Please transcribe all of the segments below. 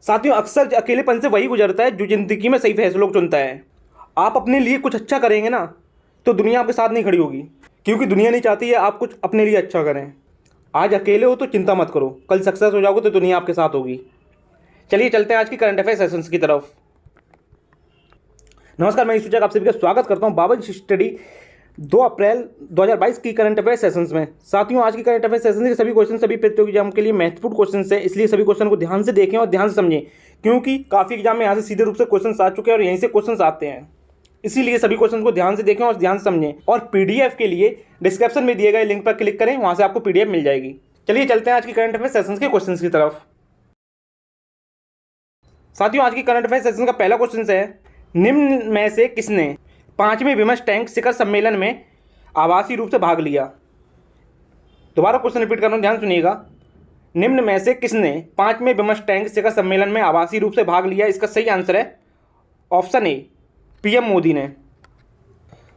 साथियों, अक्सर अकेलेपन से वही गुजरता है जो ज़िंदगी में सही फैसलों को चुनता है। आप अपने लिए कुछ अच्छा करेंगे ना, तो दुनिया आपके साथ नहीं खड़ी होगी, क्योंकि दुनिया नहीं चाहती है आप कुछ अपने लिए अच्छा करें। आज अकेले हो तो चिंता मत करो, कल सक्सेस हो जाओगे तो दुनिया आपके साथ होगी। चलिए चलते हैं आज की करंट अफेयर सेशंस की तरफ। नमस्कार, मैं सूचक आप सभी का स्वागत करता हूं बाबा स्टडी 2 अप्रैल 2022 की करंट अफेयर सेशंस में। साथियों, आज की करंट अफेयर सेशंस के सभी क्वेश्चन सभी प्रतियोगी एग्जाम के लिए महत्वपूर्ण क्वेश्चन हैं, इसलिए सभी क्वेश्चन को ध्यान से देखें और ध्यान से समझें, क्योंकि काफ़ी एग्जाम में यहाँ से सीधे रूप से क्वेश्चन आ चुके हैं और यहीं से क्वेश्चन आते हैं। इसीलिए सभी क्वेश्चन को ध्यान से देखें और ध्यान से समझें। और पीडीएफ के लिए डिस्क्रिप्शन में दिए गए लिंक पर क्लिक करें, वहाँ से आपको पीडीएफ मिल जाएगी। चलिए चलते हैं आज की करंट अफेयर सेशंस के क्वेश्चन की तरफ। साथियों, आज की करंट अफेयर सेशन का पहला क्वेश्चन है, निम्न में से किसने 5वें विमर्श टैंक शिखर सम्मेलन में आभासी रूप से भाग लिया? दोबारा क्वेश्चन रिपीट कर रहा हूं, ध्यान सुनिएगा। निम्न में से किसने 5वें विमर्श टैंक शिखर सम्मेलन में आभासी रूप से भाग लिया? इसका सही आंसर है ऑप्शन ए, पीएम मोदी ने।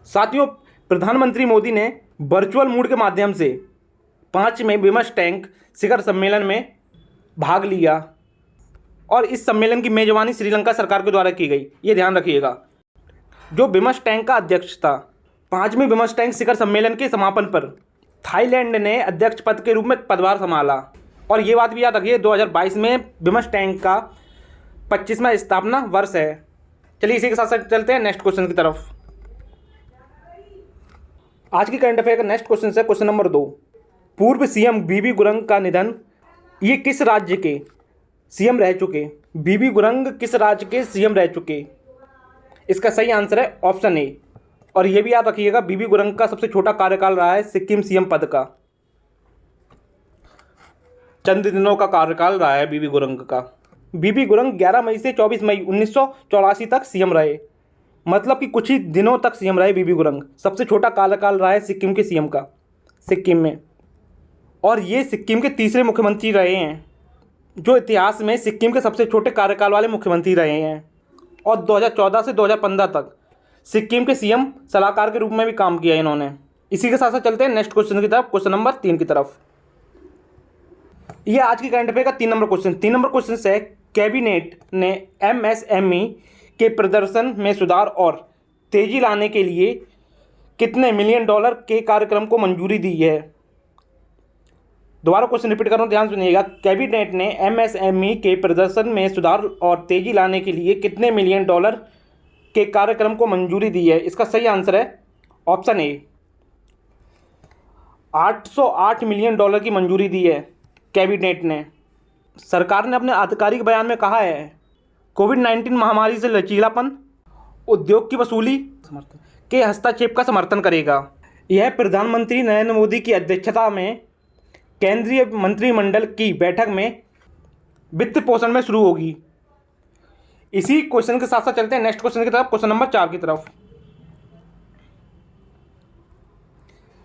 साथियों, प्रधानमंत्री मोदी ने वर्चुअल मोड के माध्यम से 5वें विमर्श टैंक शिखर सम्मेलन में भाग लिया और इस सम्मेलन की मेजबानी श्रीलंका सरकार के द्वारा की गई, ये ध्यान रखिएगा। जो विमर्श टैंक का अध्यक्ष था 5वें विमर्श टैंक शिखर सम्मेलन के समापन पर थाईलैंड ने अध्यक्ष पद के रूप में पदभार संभाला। और ये बात भी याद रखिए, 2022 में विमर्श टैंक का 25वां स्थापना वर्ष है। चलिए इसी के साथ साथ चलते हैं नेक्स्ट क्वेश्चन की तरफ। आज की करंट अफेयर का नेक्स्ट क्वेश्चन है क्वेश्चन नंबर 2। पूर्व सीएम बीबी गुरंग का निधन, ये किस राज्य के सीएम रह चुके? बीबी गुरंग किस राज्य के सीएम रह चुके? इसका सही आंसर है ऑप्शन ए। और यह भी याद रखिएगा, बीबी गुरंग का सबसे छोटा कार्यकाल रहा है सिक्किम सीएम पद का। चंद दिनों का कार्यकाल रहा है बीबी गुरंग का। बीबी गुरंग 11 मई से 24 मई 1984 तक सीएम रहे, मतलब कि कुछ ही दिनों तक सीएम रहे बीबी गुरंग। सबसे छोटा कार्यकाल रहा है सिक्किम के सीएम का, सिक्किम में। और ये सिक्किम के तीसरे मुख्यमंत्री रहे हैं जो इतिहास में सिक्किम के सबसे छोटे कार्यकाल वाले मुख्यमंत्री रहे हैं। और 2014 से 2015 तक सिक्किम के सीएम सलाहकार के रूप में भी काम किया इन्होंने। इसी के साथ साथ चलते हैं नेक्स्ट क्वेश्चन की तरफ, क्वेश्चन नंबर 3 की तरफ। यह आज की करंट अफेयर का 3 नंबर क्वेश्चन। 3 नंबर क्वेश्चन है, कैबिनेट ने एमएसएमई के प्रदर्शन में सुधार और तेजी लाने के लिए कितने मिलियन डॉलर के कार्यक्रम को मंजूरी दी है? दोबारा क्वेश्चन रिपीट कर रहा हूं, ध्यान सुनिएगा। कैबिनेट ने एमएसएमई के प्रदर्शन में सुधार और तेजी लाने के लिए कितने मिलियन डॉलर के कार्यक्रम को मंजूरी दी है? इसका सही आंसर है ऑप्शन ए, 808 मिलियन डॉलर की मंजूरी दी है कैबिनेट ने। सरकार ने अपने आधिकारिक बयान में कहा है, कोविड-19 महामारी से लचीलापन, उद्योग की वसूली के हस्तक्षेप का समर्थन करेगा। यह प्रधानमंत्री नरेंद्र मोदी की अध्यक्षता में केंद्रीय मंत्रिमंडल की बैठक में वित्त पोषण में शुरू होगी। इसी क्वेश्चन के साथ साथ चलते हैं नेक्स्ट क्वेश्चन की तरफ, क्वेश्चन नंबर 4 की तरफ।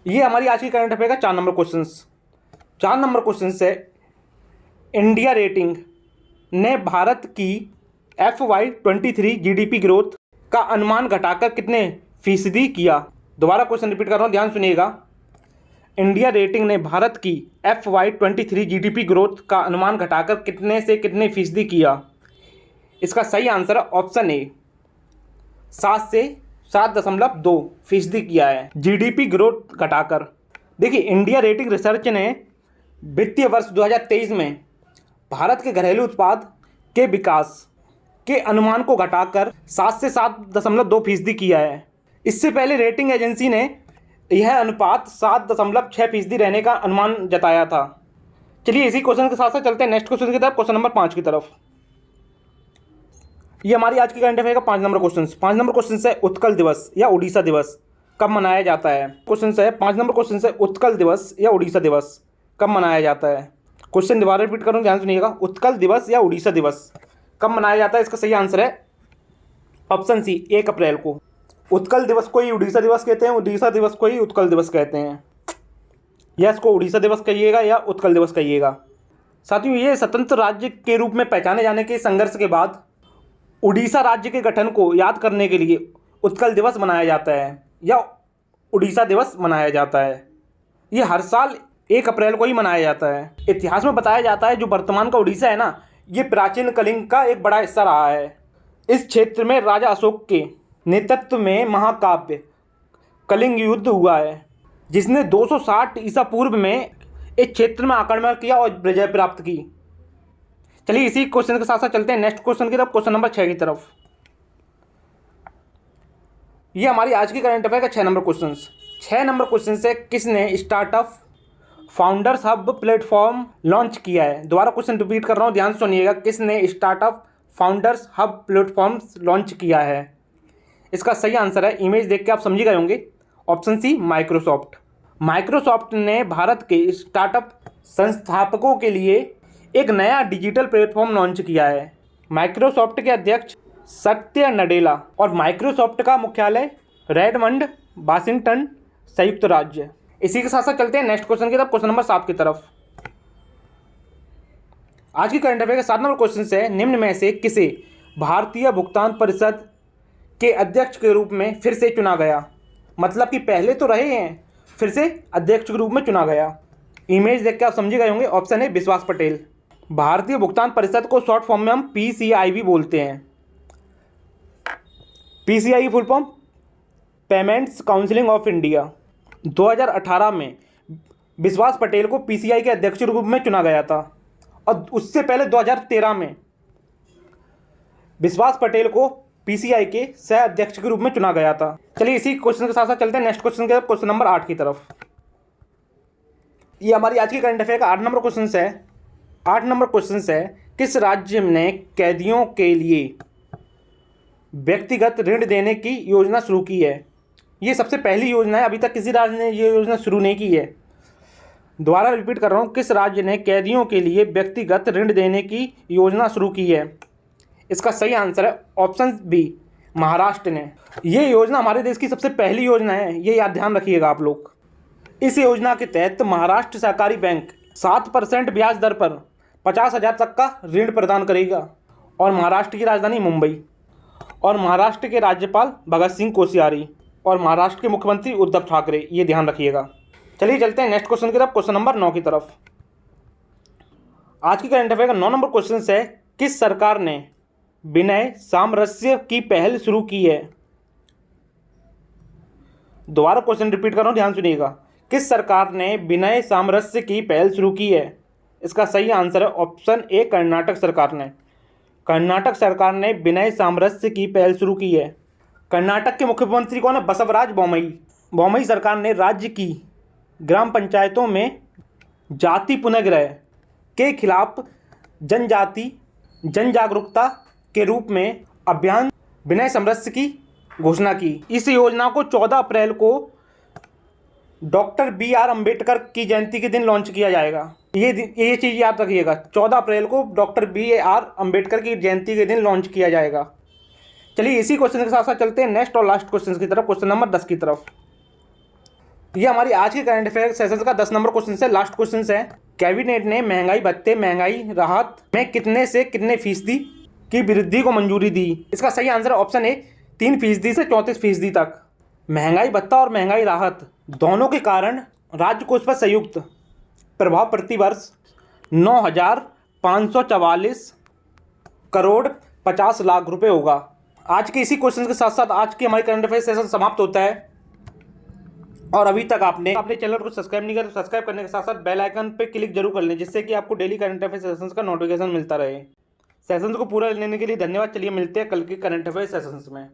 ये हमारी आज की करंट अफेयर का 4 नंबर क्वेश्चन। 4 नंबर क्वेश्चन है, इंडिया रेटिंग ने भारत की FY23 जीडीपी ग्रोथ का अनुमान घटाकर कितने फीसदी किया? दोबारा क्वेश्चन रिपीट कर रहा हूं, ध्यान सुनिएगा। इंडिया रेटिंग ने भारत की FY23 जीडीपी ग्रोथ का अनुमान घटाकर कितने से कितने फीसदी किया? इसका सही आंसर है ऑप्शन ए, 7 से 7.2 फीसदी किया है जीडीपी ग्रोथ घटाकर। देखिए, इंडिया रेटिंग रिसर्च ने वित्तीय वर्ष 2023 में भारत के घरेलू उत्पाद के विकास के अनुमान को घटाकर 7 से 7.2 फीसदी किया है। इससे पहले रेटिंग एजेंसी ने यह अनुपात 7.6 फीसदी रहने का अनुमान जताया था। चलिए इसी क्वेश्चन के साथ साथ चलते हैं नेक्स्ट क्वेश्चन की तरफ, क्वेश्चन नंबर 5 की तरफ। ये हमारी आज की करंट अफेयर का 5 नंबर क्वेश्चन। 5 नंबर क्वेश्चन है, उत्कल दिवस या उड़ीसा दिवस कब मनाया जाता है? क्वेश्चन है 5 नंबर क्वेश्चन है, उत्कल दिवस या उड़ीसा दिवस कब मनाया जाता है? क्वेश्चन दोबारा रिपीट करूँ, ध्यान सुनिएगा। उत्कल दिवस या उड़ीसा दिवस कब मनाया जाता है? इसका सही आंसर है ऑप्शन सी, 1 अप्रैल को। उत्कल दिवस को ही उड़ीसा दिवस कहते हैं, उड़ीसा दिवस को ही उत्कल दिवस कहते हैं। या इसको उड़ीसा दिवस कहिएगा या उत्कल दिवस कहिएगा। साथियों, ये स्वतंत्र राज्य के रूप में पहचाने जाने के संघर्ष के बाद उड़ीसा राज्य के गठन को याद करने के लिए उत्कल दिवस मनाया जाता है या उड़ीसा दिवस मनाया जाता है। ये हर साल 1 अप्रैल को ही मनाया जाता है। इतिहास में बताया जाता है जो वर्तमान का उड़ीसा है ना, ये प्राचीन कलिंग का एक बड़ा हिस्सा रहा है। इस क्षेत्र में राजा अशोक के नेतृत्व में महाकाव्य कलिंग युद्ध हुआ है, जिसने 260 ईसा पूर्व में इस क्षेत्र में आक्रमण किया और विजय प्राप्त की। चलिए इसी क्वेश्चन के साथ साथ चलते हैं नेक्स्ट क्वेश्चन की तरफ, क्वेश्चन नंबर 6 की तरफ। ये हमारी आज की करंट अफेयर का 6 नंबर क्वेश्चन। 6 नंबर क्वेश्चन से किसने startup founders hub platform launch किया है? दोबारा क्वेश्चन रिपीट कर रहा हूँ, ध्यान से सुनिएगा। किसने startup founders hub platform launch किया है? इसका सही आंसर है, इमेज देख के आप समझ गए होंगे, ऑप्शन सी माइक्रोसॉफ्ट। माइक्रोसॉफ्ट ने भारत के स्टार्टअप संस्थापकों के लिए एक नया डिजिटल प्लेटफॉर्म लॉन्च किया है। माइक्रोसॉफ्ट के अध्यक्ष सत्य नडेला और माइक्रोसॉफ्ट का मुख्यालय रेडमंड, वाशिंगटन, संयुक्त राज्य। इसी के साथ साथ चलते हैं नेक्स्ट क्वेश्चन की तरफ, क्वेश्चन नंबर 7 की तरफ। आज की करंट अफेयर का 7 नंबर क्वेश्चन है, निम्न में से किसे भारतीय भुगतान परिषद के अध्यक्ष के रूप में फिर से चुना गया? मतलब कि पहले तो रहे हैं, फिर से अध्यक्ष के रूप में चुना गया। इमेज देख के आप समझ गए होंगे, ऑप्शन है विश्वास पटेल। भारतीय भुगतान परिषद को शॉर्ट फॉर्म में हम PCI भी बोलते हैं। PCI full form payments counselling of India. 2018 में विश्वास पटेल को PCI के अध्यक्ष के रूप में चुना गया था और उससे पहले 2013 में विश्वास पटेल को PCI के सह अध्यक्ष के रूप में चुना गया था। चलिए इसी क्वेश्चन के साथ साथ चलते हैं नेक्स्ट क्वेश्चन के क्वेश्चन नंबर 8 की तरफ। ये हमारी आज की करंट अफेयर का 8 नंबर क्वेश्चन है। 8 नंबर क्वेश्चन है, किस राज्य ने कैदियों के लिए व्यक्तिगत ऋण देने की योजना शुरू की है? ये सबसे पहली योजना है, अभी तक किसी राज्य ने ये योजना शुरू नहीं की है। दोबारा रिपीट कर रहा हूँ, किस राज्य ने कैदियों के लिए व्यक्तिगत ऋण देने की योजना शुरू की है? इसका सही आंसर है ऑप्शन बी, महाराष्ट्र ने। ये योजना हमारे देश की सबसे पहली योजना है, ये याद ध्यान रखिएगा आप लोग। इस योजना के तहत महाराष्ट्र सहकारी बैंक 7% ब्याज दर पर 50,000 तक का ऋण प्रदान करेगा और महाराष्ट्र की राजधानी मुंबई और महाराष्ट्र के राज्यपाल भगत सिंह कोश्यारी और महाराष्ट्र के मुख्यमंत्री उद्धव ठाकरे, ये ध्यान रखिएगा। चलिए चलते हैं नेक्स्ट क्वेश्चन की तरफ, क्वेश्चन नंबर 9 की तरफ। आज की करंट अफेयर का 9 नंबर क्वेश्चन है, किस सरकार ने विनय सामरस्य की पहल शुरू की है? दोबारा क्वेश्चन रिपीट कर रहा हूं, ध्यान सुनिएगा। किस सरकार ने विनय सामरस्य की पहल शुरू की है? इसका सही आंसर है ऑप्शन ए, कर्नाटक सरकार ने। कर्नाटक सरकार ने विनय सामरस्य की पहल शुरू की है। कर्नाटक के मुख्यमंत्री कौन है? बसवराज बोम्मई। बोम्मई सरकार ने राज्य की ग्राम पंचायतों में जाति पुनर्ग्रह के खिलाफ जनजाति जन जागरूकता के रूप में अभियान विनय सामरस्य की घोषणा की। इस योजना को 14 अप्रैल को डॉक्टर BR अम्बेडकर की जयंती के दिन लॉन्च किया जाएगा। ये चीज़ याद रखिएगा, 14 अप्रैल को डॉक्टर BR अम्बेडकर की जयंती के दिन लॉन्च किया जाएगा। चलिए इसी क्वेश्चन के साथ साथ चलते हैं नेक्स्ट और लास्ट क्वेश्चन की तरफ, क्वेश्चन नंबर 10 की तरफ। ये हमारी आज के करंट अफेयर सेशन का 10 नंबर क्वेश्चन है, लास्ट क्वेश्चन है। कैबिनेट ने महंगाई भत्ते महंगाई राहत में कितने से कितने फीसदी की वृद्धि को मंजूरी दी? इसका सही आंसर ऑप्शन ए, 3% से 34% तक। महंगाई भत्ता और महंगाई राहत दोनों के कारण राज्य कोष पर संयुक्त प्रभाव प्रति वर्ष 9,544 करोड़ 50 लाख रुपए होगा। आज के इसी क्वेश्चन के साथ साथ आज की हमारी करंट अफेयर सेशन समाप्त होता है। और अभी तक आपने अपने चैनल को सब्सक्राइब नहीं किया तो सब्सक्राइब करने के साथ साथ बेल आइकन पे क्लिक जरूर कर लें, जिससे कि आपको डेली करंट अफेयर सेशंस का नोटिफिकेशन मिलता रहे। सेशंस को पूरा लेने के लिए धन्यवाद। चलिए मिलते हैं कल के करंट अफेयर सेशंस में।